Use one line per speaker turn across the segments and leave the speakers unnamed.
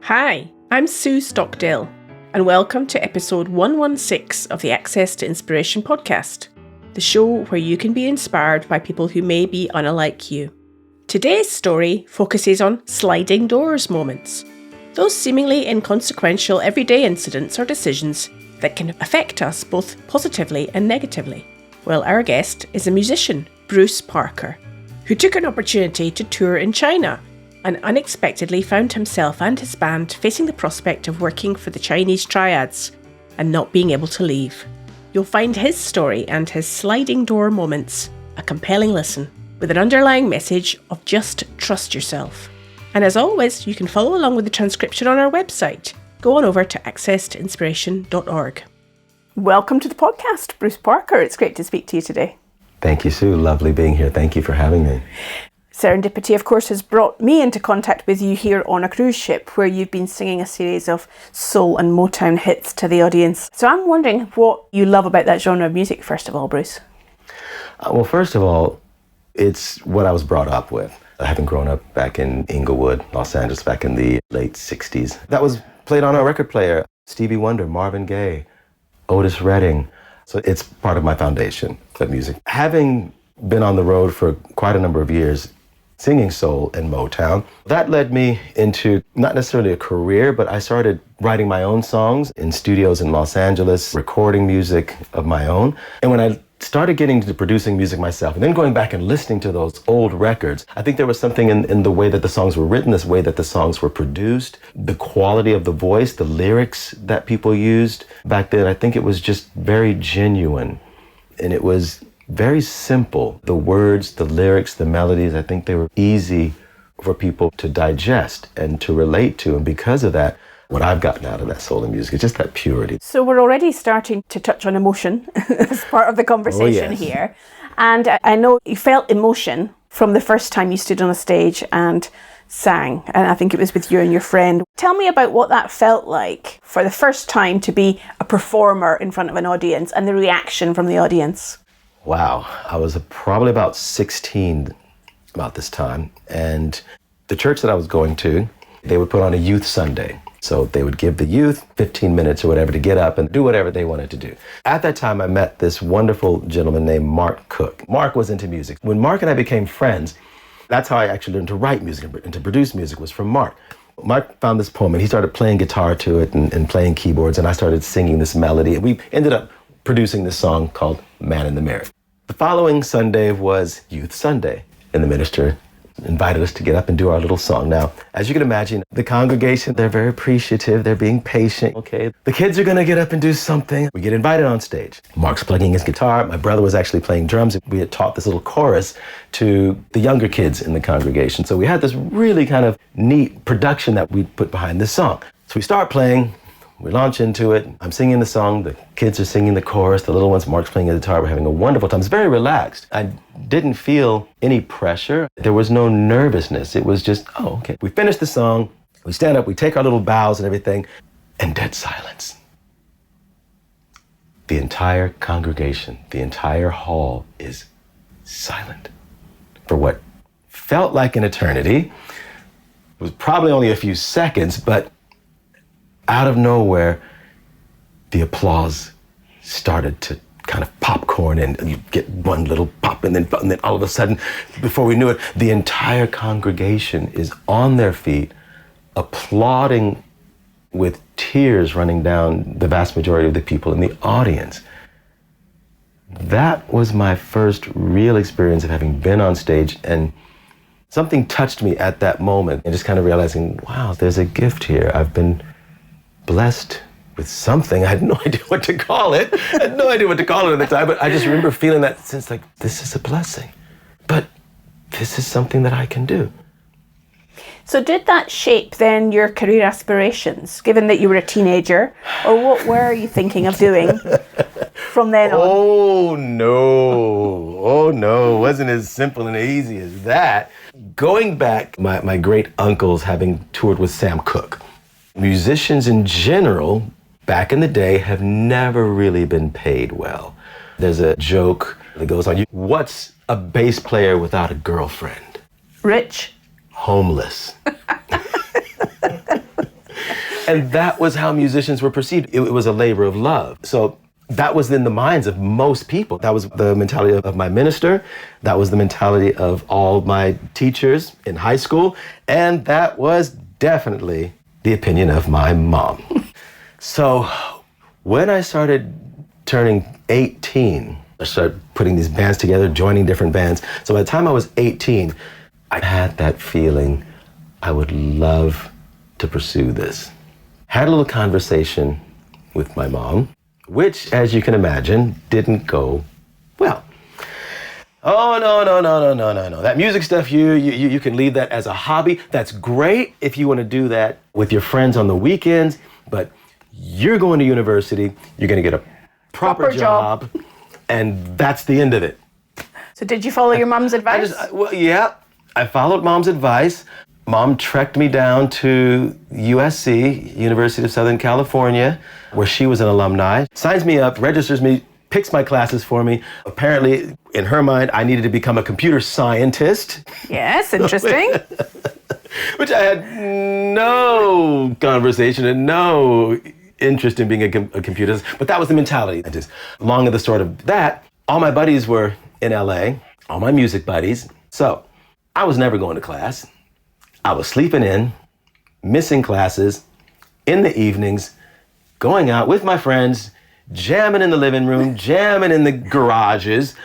Hi, I'm Sue Stockdale, and welcome to episode 116 of the Access to Inspiration podcast, the show where you can be inspired by people who may be unlike you. Today's story focuses on sliding doors moments, those seemingly inconsequential everyday incidents or decisions that can affect us both positively and negatively. Well, our guest is a musician, Bruce Parker, who took an opportunity to tour in China and unexpectedly found himself and his band facing the prospect of working for the Chinese triads and not being able to leave. You'll find his story and his sliding door moments a compelling listen, with an underlying message of just trust yourself. And as always, you can follow along with the transcription on our website. Go on over to accesstoinspiration.org. Welcome to the podcast, Bruce Parker. It's great to speak to you today.
Thank you, Sue. Lovely being here. Thank you for having me.
Serendipity, of course, has brought me into contact with you here on a cruise ship where you've been singing a series of soul and Motown hits to the audience. So I'm wondering what you love about that genre of music, first of all, Bruce.
Well, first of all, it's what I was brought up with. Having grown up back in Inglewood, Los Angeles, back in the late 60s. That was played on our record player. Stevie Wonder, Marvin Gaye, Otis Redding. So it's part of my foundation of music. Having been on the road for quite a number of years, singing soul and Motown. That led me into not necessarily a career, but I started writing my own songs in studios in Los Angeles, recording music of my own. And when I started getting into producing music myself, and then going back and listening to those old records, I think there was something in the way that the songs were written, this way that the songs were produced, the quality of the voice, the lyrics that people used back then. I think it was just very genuine, and it was very simple. The words, the lyrics, the melodies, I think they were easy for people to digest and to relate to. And because of that, what I've gotten out of that soul and music is just that purity.
So we're already starting to touch on emotion as part of the conversation here. And I know you felt emotion from the first time you stood on a stage and sang. And I think it was with you and your friend. Tell me about what that felt like for the first time to be a performer in front of an audience and the reaction from the audience.
Wow, I was probably about 16 about this time, and the church that I was going to, they would put on a youth Sunday. So they would give the youth 15 minutes or whatever to get up and do whatever they wanted to do. At that time, I met this wonderful gentleman named Mark Cook. Mark was into music. When Mark and I became friends, that's how I actually learned to write music and to produce music, was from Mark. Mark found this poem and he started playing guitar to it and playing keyboards, and I started singing this melody. And we ended up producing this song called Man in the Mirror. The following Sunday was Youth Sunday, and the minister invited us to get up and do our little song. Now, as you can imagine, the congregation, they're very appreciative, they're being patient. Okay, the kids are gonna get up and do something. We get invited on stage. Mark's plugging his guitar, my brother was actually playing drums. We had taught this little chorus to the younger kids in the congregation. So we had this really kind of neat production that we put behind this song. So we start playing. We launch into it. I'm singing the song. The kids are singing the chorus. The little ones, Mark's playing the guitar. We're having a wonderful time. It's very relaxed. I didn't feel any pressure. There was no nervousness. It was just, oh, okay. We finish the song. We stand up. We take our little bows and everything, and dead silence. The entire congregation, the entire hall is silent for what felt like an eternity. It was probably only a few seconds, but out of nowhere, the applause started to kind of popcorn, and you get one little pop, and then all of a sudden, before we knew it, the entire congregation is on their feet, applauding with tears running down the vast majority of the people in the audience. That was my first real experience of having been on stage, and something touched me at that moment, and just kind of realizing, wow, there's a gift here. I've been blessed with something. I had no idea what to call it. I had no idea what to call it at the time, but I just remember feeling that sense like, this is a blessing, but this is something that I can do.
So did that shape then your career aspirations, given that you were a teenager, or what were you thinking of doing from then on?
Oh no, it wasn't as simple and easy as that. Going back, my great uncles having toured with Sam Cooke. Musicians in general, back in the day, have never really been paid well. There's a joke that goes on, what's a bass player without a girlfriend?
Rich.
Homeless. And that was how musicians were perceived. It was a labor of love. So that was in the minds of most people. That was the mentality of my minister. That was the mentality of all my teachers in high school. And that was definitely the opinion of my mom. So when I started turning 18, I started putting these bands together, joining different bands. So by the time I was 18, I had that feeling I would love to pursue this. Had a little conversation with my mom, which, as you can imagine, didn't go well. Oh, no. That music stuff, you can leave that as a hobby. That's great if you want to do that with your friends on the weekends, but you're going to university, you're going to get a proper job, and that's the end of it.
So did you follow your mom's advice?
I followed mom's advice. Mom trekked me down to USC, University of Southern California, where she was an alumni, signs me up, registers me, picks my classes for me. Apparently, in her mind, I needed to become a computer scientist.
Yes, interesting.
Which I had no conversation and no interest in being a computer scientist, but that was the mentality. And just long of the short of that, all my buddies were in LA, all my music buddies. So I was never going to class. I was sleeping in, missing classes, in the evenings, going out with my friends, jamming in the living room, jamming in the garages,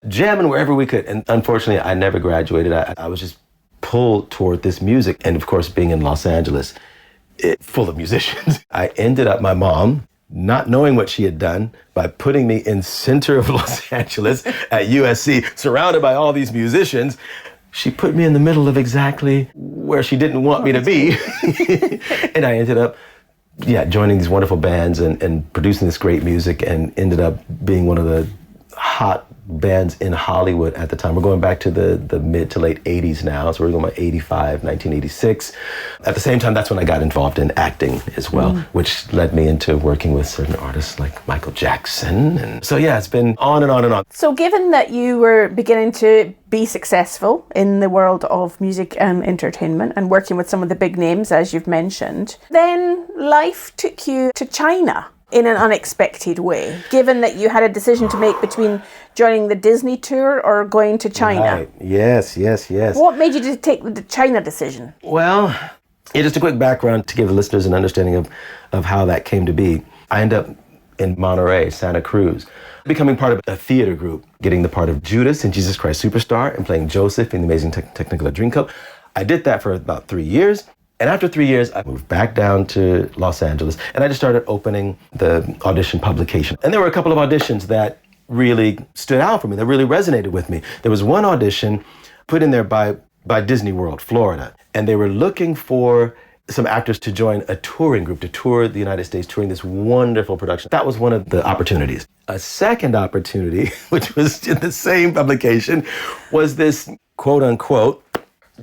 jamming wherever we could. And unfortunately, I never graduated. I was just pulled toward this music. And of course, being in Los Angeles, full of musicians, I ended up, my mom, not knowing what she had done by putting me in center of Los Angeles at USC, surrounded by all these musicians. She put me in the middle of exactly where she didn't want me to be. And I ended up, joining these wonderful bands and producing this great music, and ended up being one of the hot bands in Hollywood at the time. We're going back to the mid to late 80s now. So we're going about 85, 1986. At the same time, that's when I got involved in acting as well, which led me into working with certain artists like Michael Jackson. And so, it's been on and on and on.
So given that you were beginning to be successful in the world of music and entertainment and working with some of the big names, as you've mentioned, then life took you to China in an unexpected way, given that you had a decision to make between joining the Disney tour or going to China.
Right. Yes.
What made you to take the China decision?
Well, just a quick background to give the listeners an understanding of how that came to be. I ended up in Monterey, Santa Cruz, becoming part of a theater group, getting the part of Judas in Jesus Christ Superstar and playing Joseph in The Amazing Technicolor Dreamcoat. I did that for about 3 years. And after 3 years, I moved back down to Los Angeles, and I just started opening the audition publication. And there were a couple of auditions that really stood out for me, that really resonated with me. There was one audition put in there by Disney World, Florida, and they were looking for some actors to join a touring group, to tour the United States, touring this wonderful production. That was one of the opportunities. A second opportunity, which was in the same publication, was this quote-unquote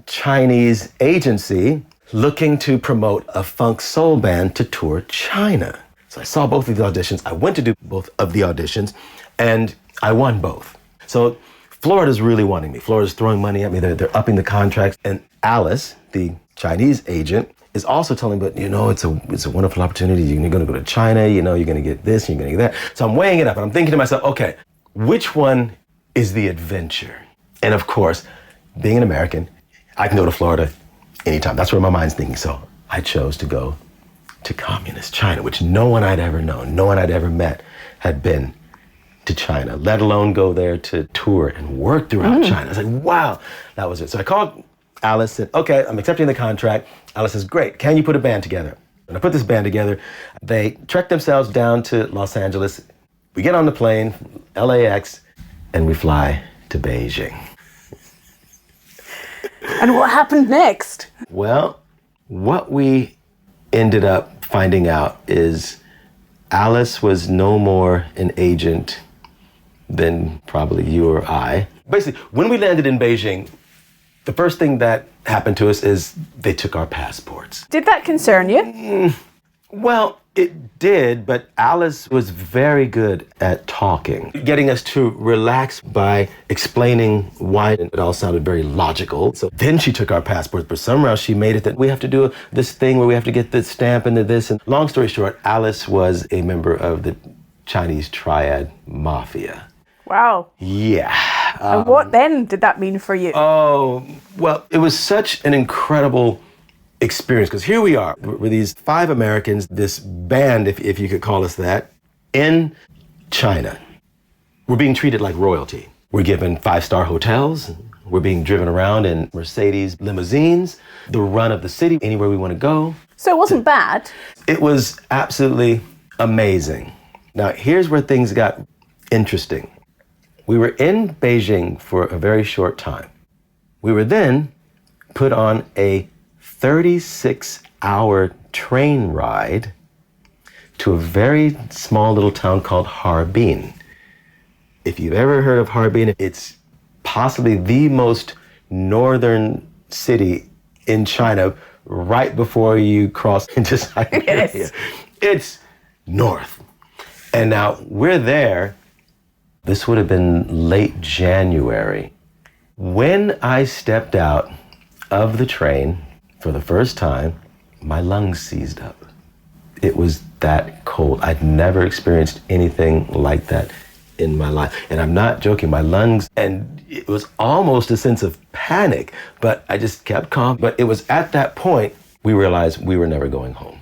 Chinese agency looking to promote a funk soul band to tour China. So I saw both of the auditions. I went to do both of the auditions, and I won both. So Florida's really wanting me. Florida's throwing money at me. They're upping the contracts. And Alice, the Chinese agent, is also telling me, but it's a wonderful opportunity. You're going to go to China. You're going to get this, you're going to get that. So I'm weighing it up, and I'm thinking to myself, okay, which one is the adventure? And of course, being an American, I can go to Florida anytime. That's where my mind's thinking. So I chose to go to communist China, which no one I'd ever known, no one I'd ever met had been to China, let alone go there to tour and work throughout China. I was like, wow, that was it. So I called Alice, said, okay, I'm accepting the contract. Alice says, great, can you put a band together? And I put this band together. They trekked themselves down to Los Angeles. We get on the plane, LAX, and we fly to Beijing.
And what happened next?
Well, what we ended up finding out is Alice was no more an agent than probably you or I. Basically, when we landed in Beijing, the first thing that happened to us is they took our passports.
Did that concern you?
Well, It did, but Alice was very good at talking, getting us to relax by explaining why it all sounded very logical. So then she took our passports, but somehow she made it that we have to do this thing where we have to get this stamp into this. And long story short, Alice was a member of the Chinese triad mafia.
Wow.
Yeah.
And what then did that mean for you?
Oh, well, it was such an incredible experience, because here we are, we're these 5 Americans, this band, if you could call us that, in China. We're being treated like royalty. We're given 5-star hotels. We're being driven around in Mercedes limousines, the run of the city, anywhere we want to go.
So it wasn't bad.
It was absolutely amazing. Now, here's where things got interesting. We were in Beijing for a very short time. We were then put on a 36-hour train ride to a very small little town called Harbin. If you've ever heard of Harbin, it's possibly the most northern city in China right before you cross into Siberia.
Yes.
It's north. And now we're there. This would have been late January. When I stepped out of the train for the first time, my lungs seized up. It was that cold. I'd never experienced anything like that in my life. And I'm not joking, my lungs, and it was almost a sense of panic, but I just kept calm. But it was at that point we realized we were never going home.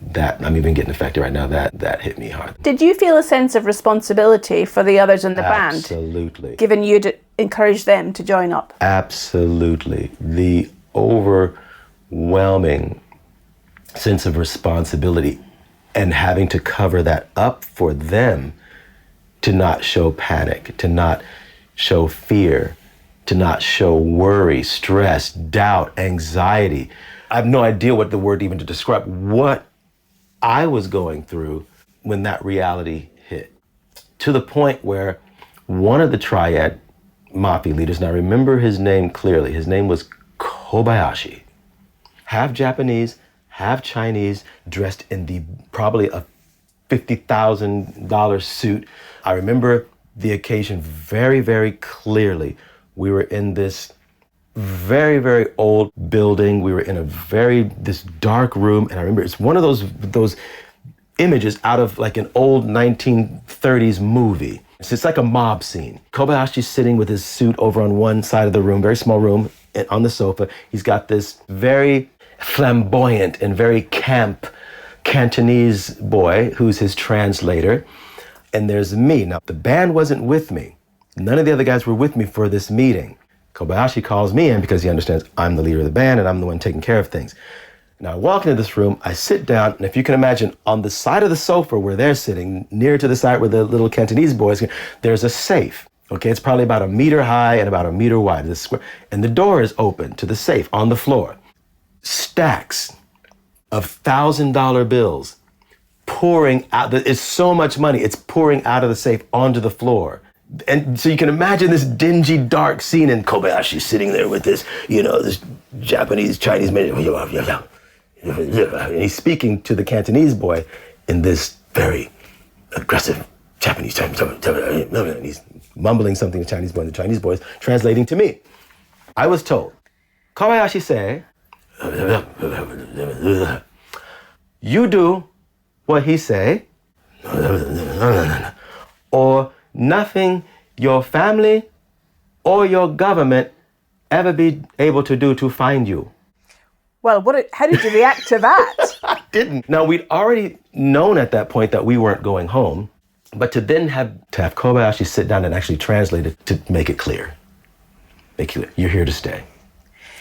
That, I'm even getting affected right now, that hit me hard.
Did you feel a sense of responsibility for the others in the band?
Absolutely.
Given you'd encourage them to join up?
Absolutely. The overwhelming sense of responsibility and having to cover that up for them, to not show panic, to not show fear, to not show worry, stress, doubt, anxiety. I have no idea what the word even to describe what I was going through when that reality hit. To the point where one of the triad mafia leaders, and I remember his name clearly, his name was Kobayashi, half Japanese, half Chinese, dressed in the probably a $50,000 suit. I remember the occasion very, very clearly. We were in this very, very old building. We were in this dark room. And I remember it's one of those images out of like an old 1930s movie. So it's like a mob scene. Kobayashi's sitting with his suit over on one side of the room, very small room, on the sofa. He's got this very flamboyant and very camp Cantonese boy who's his translator. And there's me. Now, the band wasn't with me. None of the other guys were with me for this meeting. Kobayashi calls me in because he understands I'm the leader of the band and I'm the one taking care of things. Now, I walk into this room, I sit down, and if you can imagine, on the side of the sofa where they're sitting, near to the side where the little Cantonese boys, there's a safe. Okay, it's probably about 1 meter high and about 1 meter wide. And the door is open to the safe on the floor. Stacks of $1,000 bills pouring out. It's so much money. It's pouring out of the safe onto the floor. And so you can imagine this dingy, dark scene, and Kobayashi sitting there with this, this Japanese, Chinese man. And he's speaking to the Cantonese boy in this very aggressive Japanese, and he's mumbling something to Chinese boy, and the Chinese boy is translating to me. I was told, Kobayashi say, you do what he say, or nothing your family or your government ever be able to do to find you.
Well, how did you react to that?
I didn't. Now, we'd already known at that point that we weren't going home, but to then have Kobayashi sit down and actually translate it to make it clear. You're here to stay.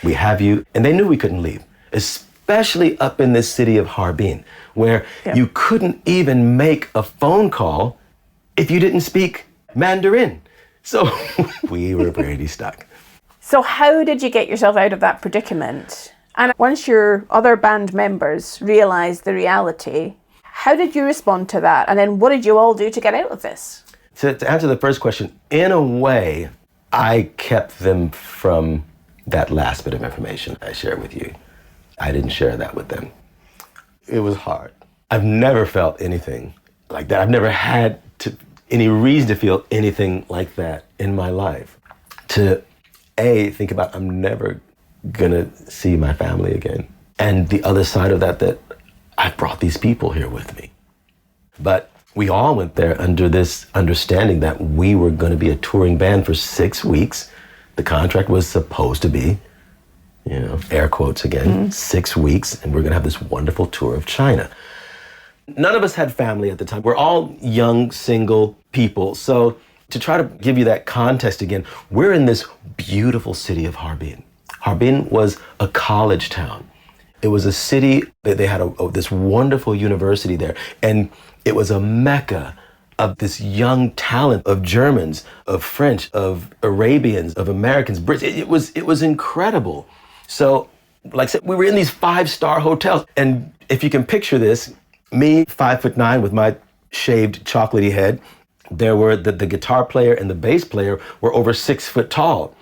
We have you. And they knew we couldn't leave, especially up in this city of Harbin, where you couldn't even make a phone call if you didn't speak Mandarin. So we were pretty stuck.
So how did you get yourself out of that predicament? And once your other band members realized the reality, how did you respond to that? And then what did you all do to get out of this?
To answer the first question, in a way, I kept them from that last bit of information I shared with you. I didn't share that with them. It was hard. I've never felt anything like that. I've never had any reason to feel anything like that in my life. To think about I'm never gonna see my family again. And the other side of that I've brought these people here with me. But we all went there under this understanding that we were gonna be a touring band for 6 weeks. The contract was supposed to be, air quotes again, 6 weeks, and we're gonna have this wonderful tour of China. None of us had family at the time. We're all young, single people. So to try to give you that context again, we're in this beautiful city of Harbin. Harbin was a college town. It was a city that they had this wonderful university there. And it was a mecca of this young talent of Germans, of French, of Arabians, of Americans, Brits. It was incredible. So, like I said, we were in these 5-star hotels. And if you can picture this, me, 5'9" with my shaved chocolatey head, there were the guitar player and the bass player were over 6 foot tall.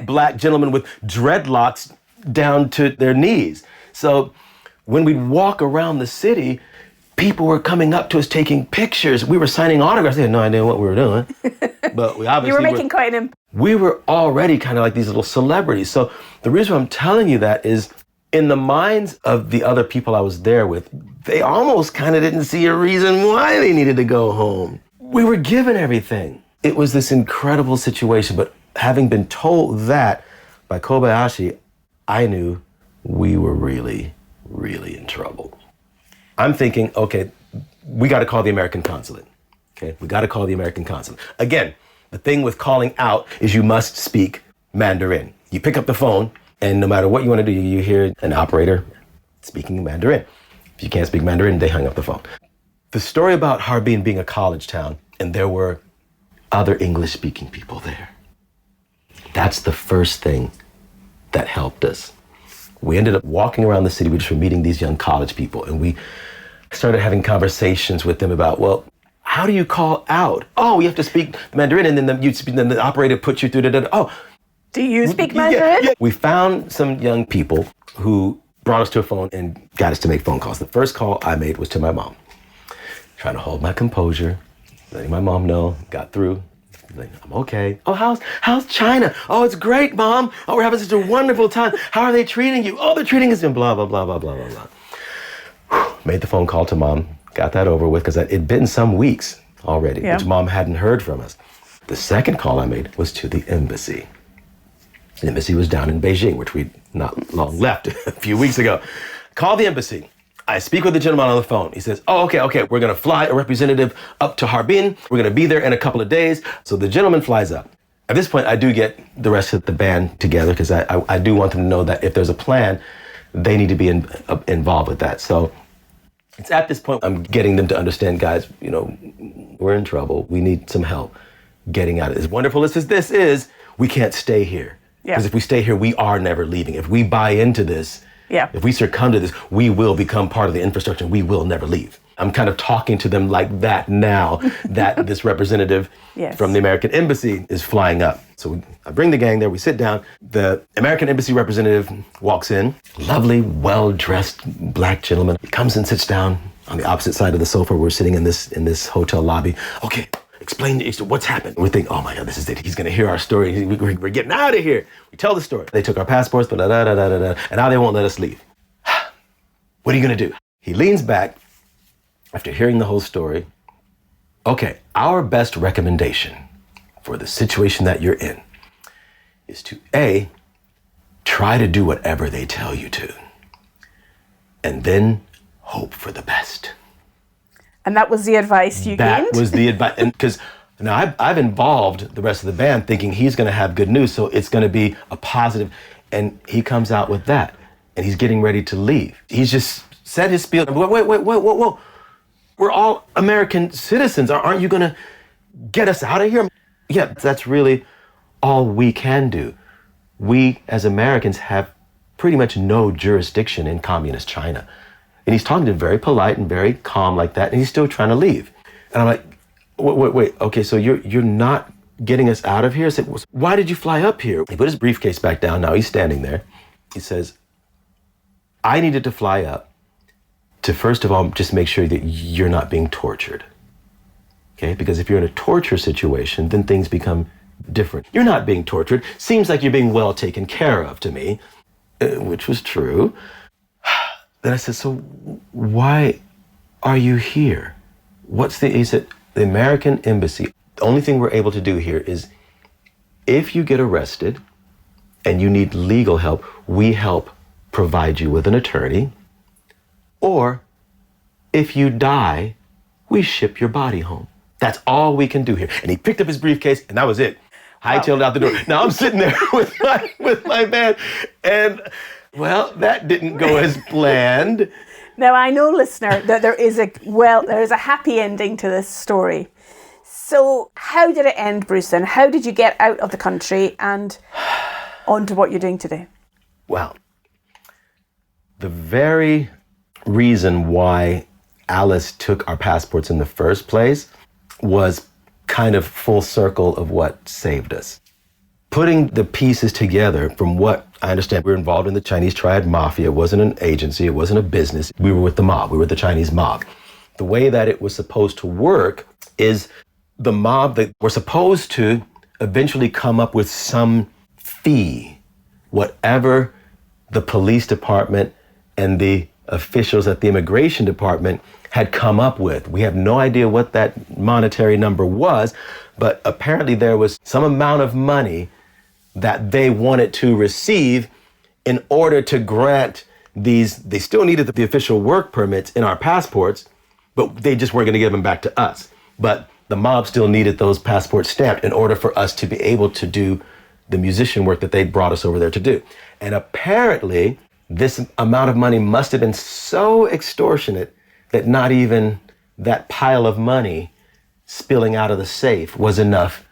Black gentlemen with dreadlocks down to their knees. So when we'd walk around the city, people were coming up to us taking pictures. We were signing autographs. They had no idea what we were doing. But we obviously
You were making quite an impact.
We were already kind of like these little celebrities. So the reason I'm telling you that is in the minds of the other people I was there with, they almost kind of didn't see a reason why they needed to go home. We were given everything. It was this incredible situation. But having been told that by Kobayashi, I knew we were really, really in trouble. I'm thinking, okay, we got to call the American consulate. Okay, we got to call the American consulate. Again, the thing with calling out is you must speak Mandarin. You pick up the phone, and no matter what you want to do, you hear an operator speaking Mandarin. If you can't speak Mandarin, they hang up the phone. The story about Harbin being a college town, and there were other English-speaking people there. That's the first thing that helped us. We ended up walking around the city. We just were meeting these young college people, and we started having conversations with them about, well, how do you call out? Oh, you have to speak Mandarin, and then the operator puts you through the. Oh,
do you speak Mandarin?
Yeah. We found some young people who brought us to a phone and got us to make phone calls. The first call I made was to my mom, trying to hold my composure, letting my mom know, got through. I'm okay. Oh, how's China? Oh, it's great, Mom. Oh, we're having such a wonderful time. How are they treating you? Oh, they're treating us in blah, blah, blah, blah, blah, blah, blah. Made the phone call to Mom, got that over with, because it'd been some weeks already, which Mom hadn't heard from us. The second call I made was to the embassy. The embassy was down in Beijing, which we'd not long left a few weeks ago. Call the embassy. I speak with the gentleman on the phone. He says, oh, okay, we're going to fly a representative up to Harbin. We're going to be there in a couple of days. So the gentleman flies up. At this point, I do get the rest of the band together because I do want them to know that if there's a plan, they need to be involved with that. So it's at this point I'm getting them to understand, guys, we're in trouble. We need some help getting out of it. As wonderful as this is, we can't stay here. Because if we stay here, we are never leaving. If we buy into this, if we succumb to this, we will become part of the infrastructure and we will never leave. I'm kind of talking to them like that now that this representative from the American Embassy is flying up. So I bring the gang there, we sit down. The American Embassy representative walks in, lovely, well-dressed black gentleman. He comes and sits down on the opposite side of the sofa. We're sitting in this hotel lobby. Okay, explain what's happened. We think, oh my God, this is it. He's gonna hear our story. We're getting out of here. We tell the story. They took our passports, and now they won't let us leave. What are you gonna do? He leans back after hearing the whole story. Okay, our best recommendation for the situation that you're in is to A, try to do whatever they tell you to, and then hope for the best.
And that was the advice you gained?
That was the advice, and because now I've involved the rest of the band thinking he's going to have good news, so it's going to be a positive, and he comes out with that, and he's getting ready to leave. He's just said his spiel. Whoa. We're all American citizens. Aren't you going to get us out of here? Yeah, that's really all we can do. We, as Americans, have pretty much no jurisdiction in communist China. And he's talking to him very polite and very calm like that, and he's still trying to leave. And I'm like, wait, okay, so you're not getting us out of here? I said, why did you fly up here? He put his briefcase back down. Now he's standing there. He says, I needed to fly up to first of all, just make sure that you're not being tortured. Okay? Because if you're in a torture situation, then things become different. You're not being tortured. Seems like you're being well taken care of to me, which was true. Then I said, so why are you here? He said, the American embassy, the only thing we're able to do here is if you get arrested and you need legal help, we help provide you with an attorney. Or if you die, we ship your body home. That's all we can do here. And he picked up his briefcase and that was it. Hightailed out the door. Now I'm sitting there with my band and, well, that didn't go as planned.
Now I know, listener, that there is a happy ending to this story. So how did it end, Bruce? And how did you get out of the country and on to what you're doing today?
Well, the very reason why Alice took our passports in the first place was kind of full circle of what saved us. Putting the pieces together, from what I understand, we were involved in the Chinese triad mafia. It wasn't an agency, it wasn't a business. We were with the mob, we were the Chinese mob. The way that it was supposed to work is the mob that were supposed to eventually come up with some fee, whatever the police department and the officials at the immigration department had come up with. We have no idea what that monetary number was, but apparently there was some amount of money that they wanted to receive in order to grant these. They still needed the official work permits in our passports, but they just weren't going to give them back to us. But the mob still needed those passports stamped in order for us to be able to do the musician work that they brought us over there to do. And apparently, this amount of money must have been so extortionate that not even that pile of money spilling out of the safe was enough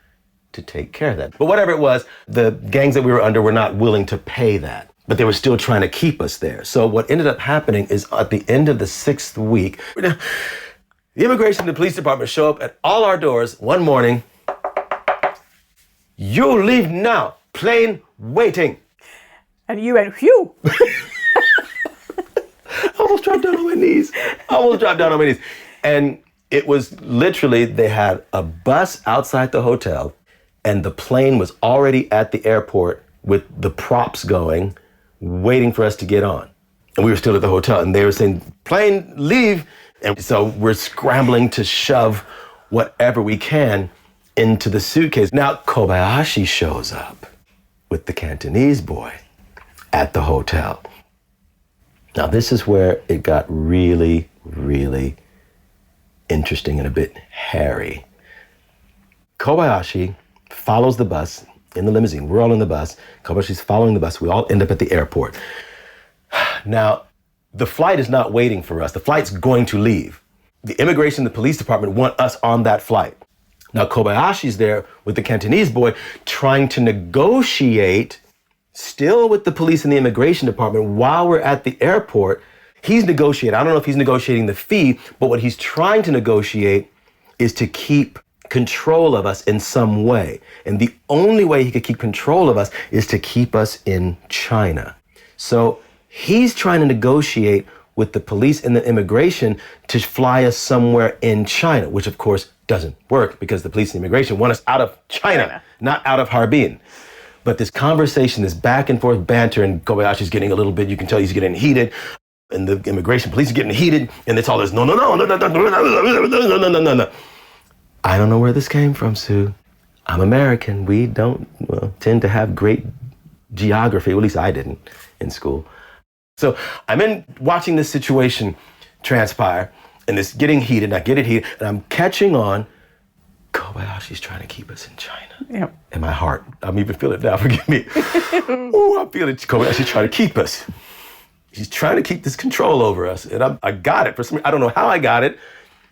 to take care of that. But whatever it was, the gangs that we were under were not willing to pay that, but they were still trying to keep us there. So what ended up happening is at the end of the 6th week, the immigration and the police department show up at all our doors one morning. You leave now, plane waiting.
And you went, phew.
I almost dropped down on my knees. And it was literally, they had a bus outside the hotel and the plane was already at the airport with the props going, waiting for us to get on. And we were still at the hotel and they were saying, plane, leave. And so we're scrambling to shove whatever we can into the suitcase. Now Kobayashi shows up with the Cantonese boy at the hotel. Now this is where it got really, really interesting and a bit hairy. Kobayashi follows the bus in the limousine. We're all in the bus. Kobayashi's following the bus. We all end up at the airport. Now, the flight is not waiting for us. The flight's going to leave. The immigration and the police department want us on that flight. Now, Kobayashi's there with the Cantonese boy trying to negotiate, still with the police and the immigration department, while we're at the airport. He's negotiating. I don't know if he's negotiating the fee, but what he's trying to negotiate is to keep control of us in some way. And the only way he could keep control of us is to keep us in China. So he's trying to negotiate with the police and the immigration to fly us somewhere in China, which of course doesn't work because the police and immigration want us out of China, not out of Harbin. But this conversation, this back and forth banter, and Kobayashi's getting a little bit, you can tell he's getting heated, and the immigration police are getting heated, and it's all this, no. I don't know where this came from, Sue. I'm American. We don't tend to have great geography. Well, at least I didn't in school. So I'm watching this situation transpire, and it's getting heated, and I get it heated, and I'm catching on. Kobayashi's trying to keep us in China.
Yep.
In my heart. I'm even feeling it now, forgive me. Ooh, I'm feeling Kobayashi's trying to keep us. He's trying to keep this control over us. And I got it. For some reason, I don't know how I got it,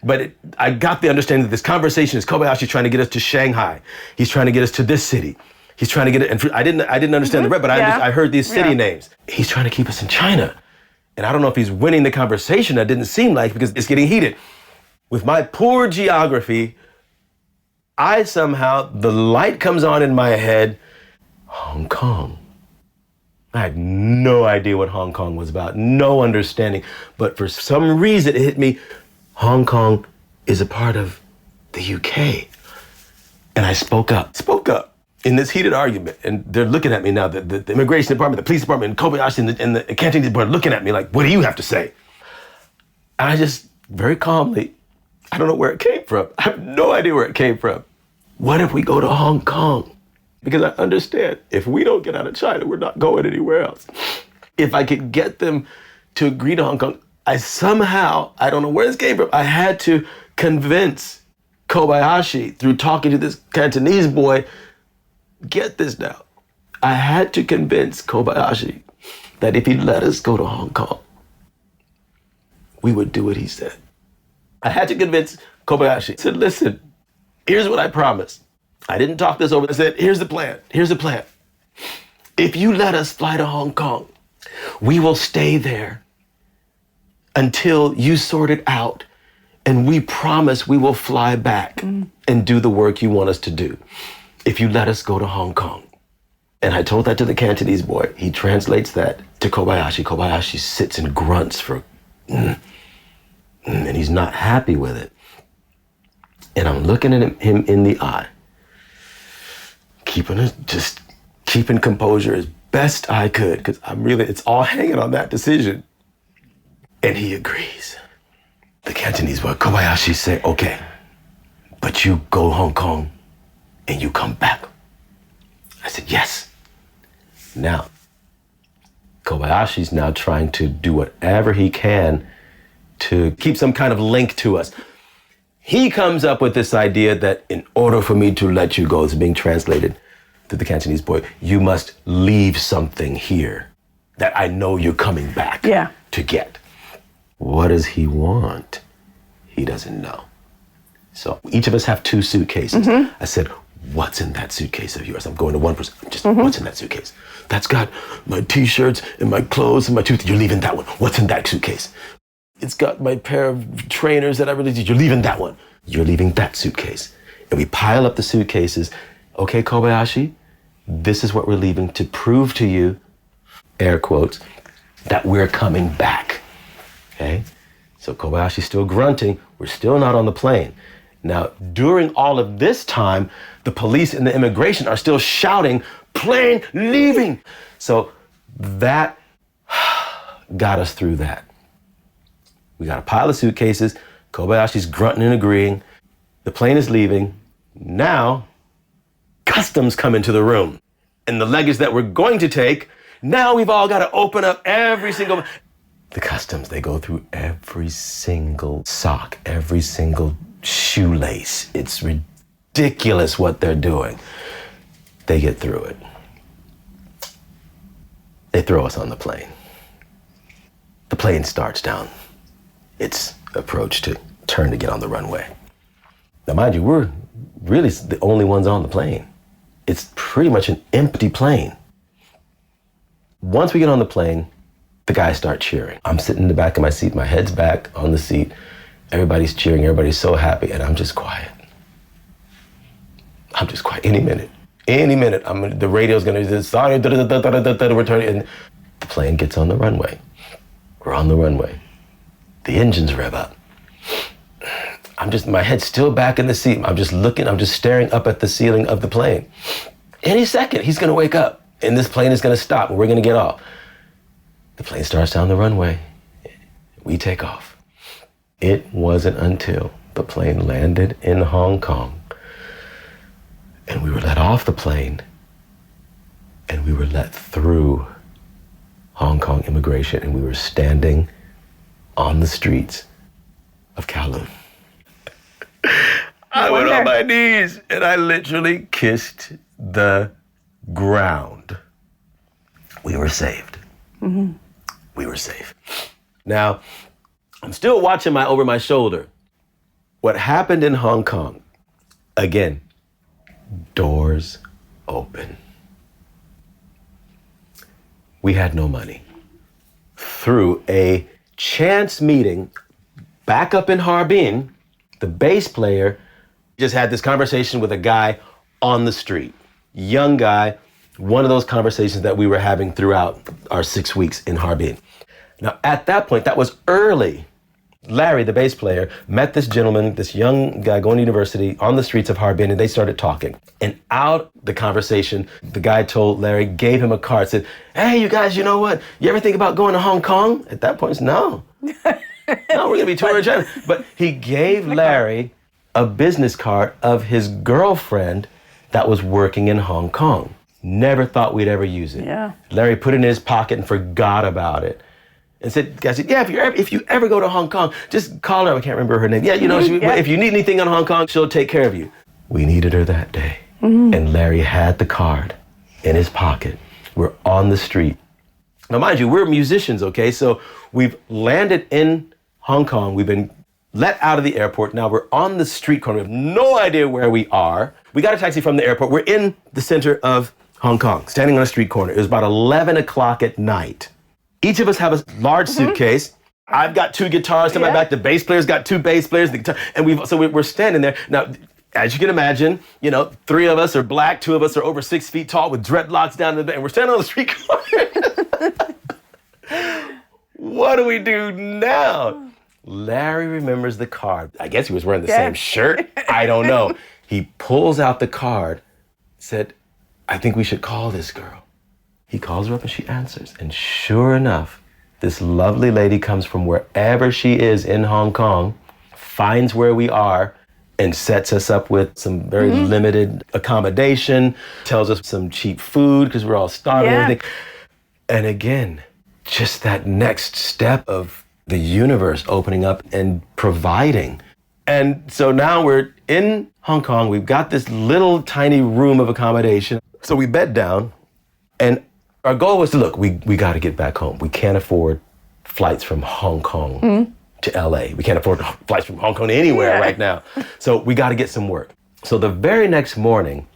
but I got the understanding that this conversation is Kobayashi trying to get us to Shanghai. He's trying to get us to this city. He's trying to get it. And I didn't understand the rep, but I heard these city names. He's trying to keep us in China. And I don't know if he's winning the conversation. That didn't seem like, because it's getting heated. With my poor geography, the light comes on in my head, Hong Kong. I had no idea what Hong Kong was about, no understanding. But for some reason, it hit me, Hong Kong is a part of the UK. And I spoke up in this heated argument. And they're looking at me now, the immigration department, the police department, and Kobayashi and the Cantonese board looking at me like, what do you have to say? And I just very calmly, I don't know where it came from. I have no idea where it came from. What if we go to Hong Kong? Because I understand if we don't get out of China, we're not going anywhere else. If I could get them to agree to Hong Kong, I don't know where this came from, I had to convince Kobayashi through talking to this Cantonese boy, get this now. I had to convince Kobayashi that if he'd let us go to Hong Kong, we would do what he said. I had to convince Kobayashi. I said, listen, here's what I promised. I didn't talk this over. I said, here's the plan. If you let us fly to Hong Kong, we will stay there until you sort it out. And we promise we will fly back and do the work you want us to do if you let us go to Hong Kong. And I told that to the Cantonese boy. He translates that to Kobayashi. Kobayashi sits and grunts for, and he's not happy with it. And I'm looking at him in the eye, keeping composure as best I could, because it's all hanging on that decision. And he agrees. The Cantonese boy, Kobayashi, say, okay, but you go Hong Kong and you come back. I said, yes. Now, Kobayashi's now trying to do whatever he can to keep some kind of link to us. He comes up with this idea that in order for me to let you go, it's being translated to the Cantonese boy, you must leave something here that I know you're coming back to get. What does he want? He doesn't know. So each of us have 2 suitcases. I said, what's in that suitcase of yours? I'm going to one person. What's in that suitcase? That's got my t-shirts and my clothes and my tooth. You're leaving that one. What's in that suitcase? It's got my pair of trainers that I really did. You're leaving that one. You're leaving that suitcase. And we pile up the suitcases. Okay, Kobayashi, this is what we're leaving to prove to you, air quotes, that we're coming back. Okay? So Kobayashi's still grunting. We're still not on the plane. Now, during all of this time, the police and the immigration are still shouting, plane leaving. So that got us through that. We got a pile of suitcases. Kobayashi's grunting and agreeing. The plane is leaving. Now, customs come into the room. And the luggage that we're going to take, now we've all got to open up every single... The customs, they go through every single sock, every single shoelace. It's ridiculous what they're doing. They get through it. They throw us on the plane. The plane starts down its approach to turn to get on the runway. Now, mind you, we're really the only ones on the plane. It's pretty much an empty plane. Once we get on the plane, the guys start cheering. I'm sitting in the back of my seat, my head's back on the seat. Everybody's cheering, everybody's so happy, and I'm just quiet. Any minute, the radio's gonna just, sorry, we're turning, and the plane gets on the runway. We're on the runway. The engines rev up. My head's still back in the seat. I'm just staring up at the ceiling of the plane. Any second, he's gonna wake up, and this plane is gonna stop, and we're gonna get off. The plane starts down the runway. We take off. It wasn't until the plane landed in Hong Kong and we were let off the plane and we were let through Hong Kong immigration and we were standing on the streets of Kowloon. I went on my knees and I literally kissed the ground. We were saved. We were safe. Now, I'm still watching over my shoulder. What happened in Hong Kong, again, doors open. We had no money. Through a chance meeting back up in Harbin, the bass player just had this conversation with a guy on the street. Young guy, one of those conversations that we were having throughout our 6 weeks in Harbin. Now, at that point, that was early. Larry, the bass player, met this gentleman, this young guy going to university on the streets of Harbin, and they started talking. And out the conversation, the guy told Larry, gave him a card, said, hey, you guys, you know what? You ever think about going to Hong Kong? At that point, no. No, we're going to be touring China. But he gave Larry a business card of his girlfriend that was working in Hong Kong. Never thought we'd ever use it.
Yeah.
Larry put it in his pocket and forgot about it. And said, yeah, if you ever go to Hong Kong, just call her. I can't remember her name. Yeah, if you need anything in Hong Kong, she'll take care of you. We needed her that day. And Larry had the card in his pocket. We're on the street. Now, mind you, we're musicians, okay? So we've landed in Hong Kong. We've been let out of the airport. Now we're on the street corner. We have no idea where we are. We got a taxi from the airport. We're in the center of Hong Kong, standing on a street corner. It was about 11 o'clock at night. Each of us have a large suitcase. I've got 2 guitars to my back. The bass player's got 2 bass players. The guitar, and we're standing there. Now, as you can imagine, 3 of us are black, 2 of us are over 6 feet tall with dreadlocks down to the back, and we're standing on the street corner. What do we do now? Larry remembers the card. I guess he was wearing the same shirt. I don't know. He pulls out the card, said, I think we should call this girl. He calls her up and she answers. And sure enough, this lovely lady comes from wherever she is in Hong Kong, finds where we are, and sets us up with some very limited accommodation, tells us some cheap food because we're all starving and everything. And again, just that next step of the universe opening up and providing. And so now we're in Hong Kong. We've got this little tiny room of accommodation. So we bed down, and our goal was to, look, we got to get back home. We can't afford flights from Hong Kong to LA. We can't afford flights from Hong Kong to anywhere right now. So we got to get some work. So the very next morning,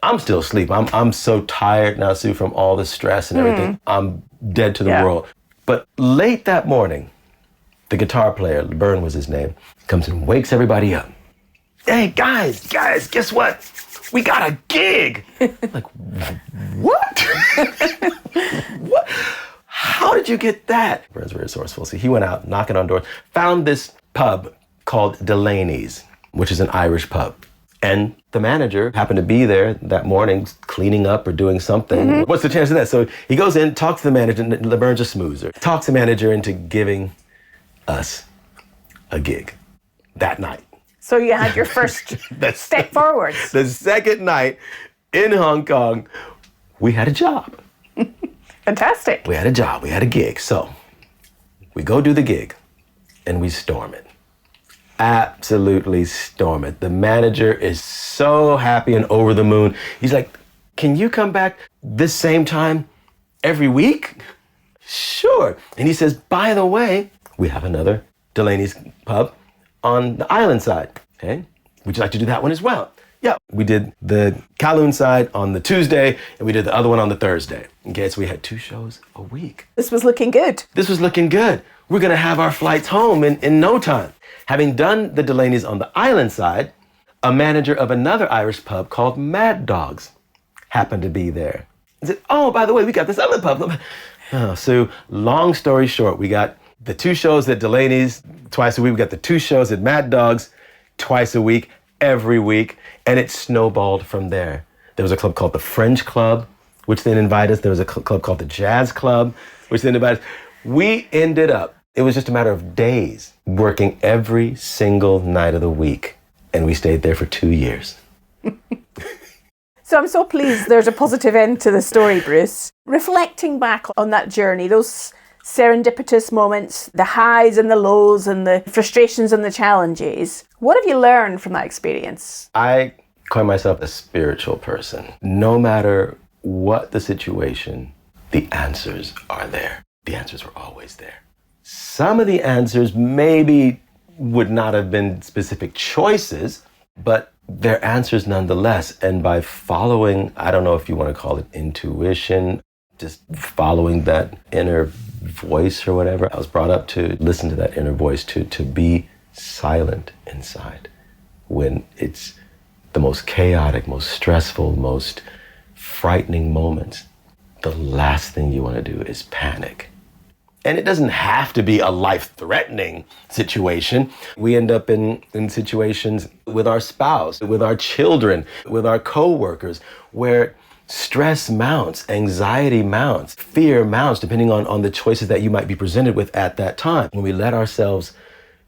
I'm still asleep. I'm so tired now, Sue, from all the stress and everything. I'm dead to the world. But late that morning, the guitar player, Byrne was his name, comes and wakes everybody up. Hey, guys, guess what? We got a gig. Like, what? What? How did you get that? Byrne's very resourceful. So he went out, knocking on doors, found this pub called Delaney's, which is an Irish pub. And the manager happened to be there that morning, cleaning up or doing something. What's the chance of that? So he goes in, talks to the manager, and Byrne's a smoozer. Talks the manager into giving us a gig that night.
So you had your first step forward.
The second night in Hong Kong, we had a job.
Fantastic.
We had a job, we had a gig. So we go do the gig and we storm it. Absolutely storm it. The manager is so happy and over the moon. He's like, can you come back this same time every week? Sure. And he says, by the way, we have another Delaney's pub on the island side, okay? Would you like to do that one as well? Yeah, we did the Kowloon side on the Tuesday, and we did the other one on the Thursday. Okay, so we had 2 shows a week.
This was looking good.
This was looking good. We're gonna have our flights home in no time. Having done the Delaney's on the island side, a manager of another Irish pub called Mad Dogs happened to be there. He said, oh, by the way, we got this other pub. Oh, so long story short, we got the 2 shows at Delaney's twice a week. We got the 2 shows at Mad Dogs twice a week, every week, and it snowballed from there. There was a club called the French Club, which then invited us. There was a club called the Jazz Club, which then invited us. We ended up, it was just a matter of days, working every single night of the week, and we stayed there for 2 years.
So I'm so pleased there's a positive end to the story, Bruce. Reflecting back on that journey, those serendipitous moments, the highs and the lows and the frustrations and the challenges, what have you learned from that experience?
I call myself a spiritual person. No matter what the situation, the answers are there. The answers were always there. Some of the answers maybe would not have been specific choices, but they're answers nonetheless. And by following, I don't know if you want to call it intuition, just following that inner voice or whatever, I was brought up to listen to that inner voice, to be silent inside when it's the most chaotic, most stressful, most frightening moments, the last thing you want to do is panic. And it doesn't have to be a life-threatening situation. We end up in situations with our spouse, with our children, with our coworkers, where stress mounts, anxiety mounts, fear mounts, depending on the choices that you might be presented with at that time. When we let ourselves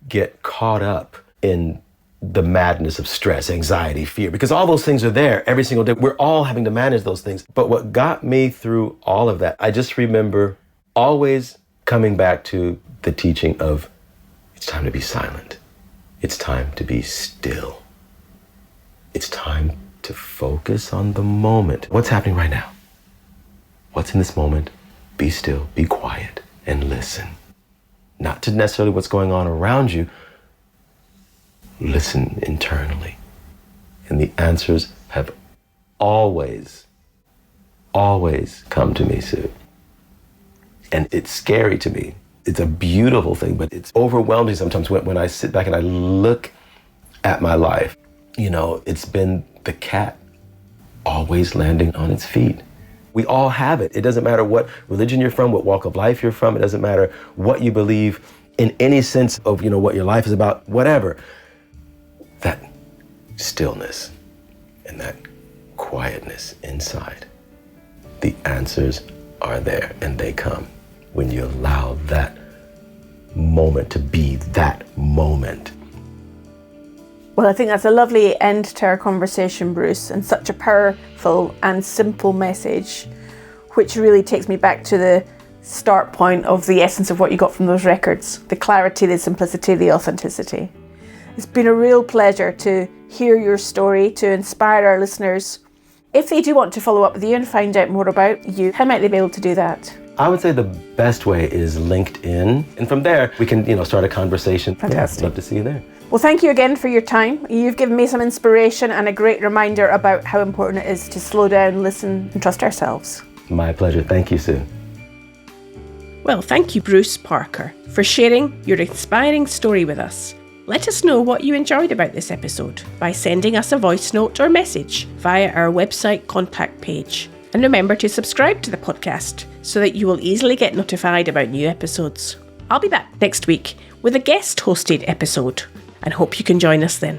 get caught up in the madness of stress, anxiety, fear, because all those things are there every single day. We're all having to manage those things. But what got me through all of that, I just remember always coming back to the teaching of it's time to be silent. It's time to be still. It's time to focus on the moment. What's happening right now? What's in this moment? Be still, be quiet, and listen. Not to necessarily what's going on around you. Listen internally. And the answers have always come to me, Sue. And it's scary to me. It's a beautiful thing, but it's overwhelming sometimes when I sit back and I look at my life. You know, it's been the cat always landing on its feet. We all have it. It doesn't matter what religion you're from, what walk of life you're from. It doesn't matter what you believe in any sense of, what your life is about, whatever. That stillness and that quietness inside, the answers are there and they come when you allow that moment to be that moment.
Well, I think that's a lovely end to our conversation, Bruce, and such a powerful and simple message, which really takes me back to the start point of the essence of what you got from those records, the clarity, the simplicity, the authenticity. It's been a real pleasure to hear your story, to inspire our listeners. If they do want to follow up with you and find out more about you, how might they be able to do that?
I would say the best way is LinkedIn. And from there, we can, start a conversation.
Fantastic.
Yeah, love to see you there.
Well, thank you again for your time. You've given me some inspiration and a great reminder about how important it is to slow down, listen, and trust ourselves.
My pleasure. Thank you, Sue.
Well, thank you, Bruce Parker, for sharing your inspiring story with us. Let us know what you enjoyed about this episode by sending us a voice note or message via our website contact page. And remember to subscribe to the podcast so that you will easily get notified about new episodes. I'll be back next week with a guest-hosted episode and hope you can join us then.